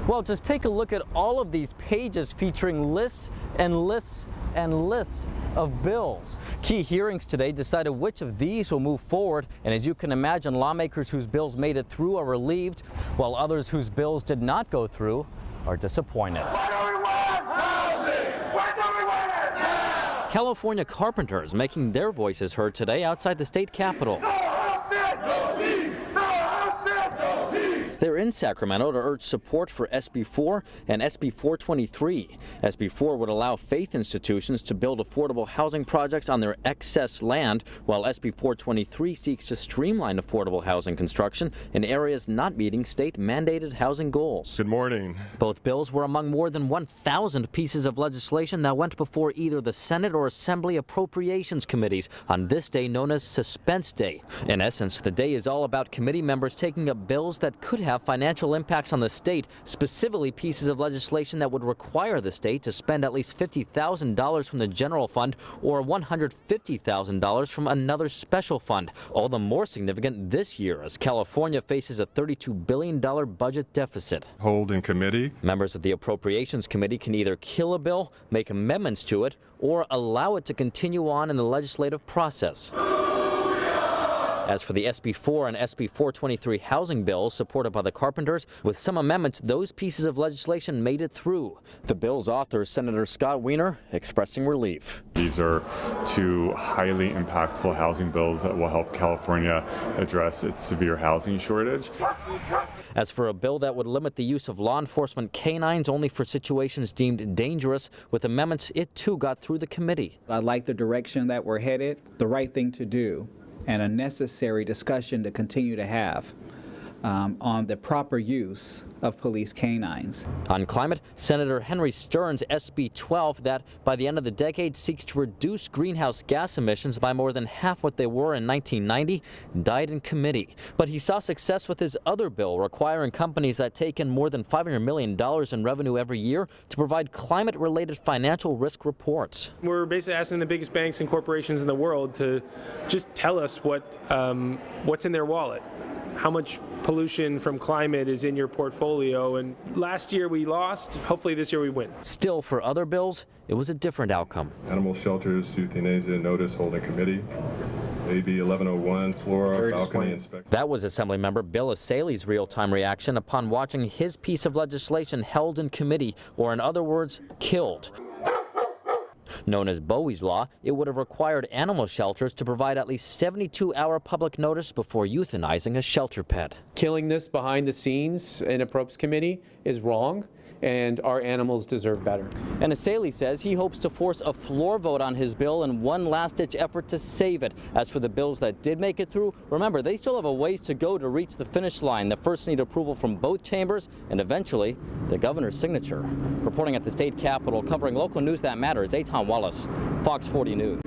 Well, just take a look at all of these pages featuring lists and lists and lists of bills. Key hearings today decided which of these will move forward, and as you can imagine, lawmakers whose bills made it through are relieved, while others whose bills did not go through are disappointed. California carpenters making their voices heard today outside the state capitol. They're in Sacramento to urge support for SB 4 and SB 423. SB 4 would allow faith institutions to build affordable housing projects on their excess land, while SB 423 seeks to streamline affordable housing construction in areas not meeting state-mandated housing goals. Good morning. Both bills were among more than 1,000 pieces of legislation that went before either the Senate or Assembly Appropriations Committees on this day known as Suspense Day. In essence, the day is all about committee members taking up bills that could have financial impacts on the state, specifically pieces of legislation that would require the state to spend at least $50,000 from the general fund or $150,000 from another special fund. All the more significant this year as California faces a $32 billion budget deficit. Hold in committee. Members of the Appropriations Committee can either kill a bill, make amendments to it, or allow it to continue on in the legislative process. As for the SB 4 and SB 423 housing bills supported by the carpenters, with some amendments, those pieces of legislation made it through. The bill's author, Senator Scott Wiener, expressing relief. These are two highly impactful housing bills that will help California address its severe housing shortage. As for a bill that would limit the use of law enforcement canines only for situations deemed dangerous, with amendments, it too got through the committee. I like the direction that we're headed, the right thing to do, and a necessary discussion to continue to have on the proper use of police canines. On climate, Senator Henry Stearns' SB 12 that by the end of the decade seeks to reduce greenhouse gas emissions by more than half what they were in 1990 died in committee. But he saw success with his other bill requiring companies that take in more than $500 million in revenue every year to provide climate-related financial risk reports. We're basically asking the biggest banks and corporations in the world to just tell us what's in their wallet. How much pollution from climate is in your portfolio, and last year we lost, hopefully this year we win. Still, for other bills, it was a different outcome. Animal shelters, euthanasia notice holding committee. AB 1101, flora, balcony inspection. That was Assemblymember Bill Asaley's real-time reaction upon watching his piece of legislation held in committee, or in other words, killed. Known as Bowie's Law, it would have required animal shelters to provide at least 72-hour public notice before euthanizing a shelter pet. Killing this behind the scenes in a Probes committee is wrong, and our animals deserve better. And Asaley says he hopes to force a floor vote on his bill in one last-ditch effort to save it. As for the bills that did make it through, remember, they still have a ways to go to reach the finish line. They first need approval from both chambers and eventually the governor's signature. Reporting at the state capitol, covering local news that matters, Eitan Wallace, Fox 40 News.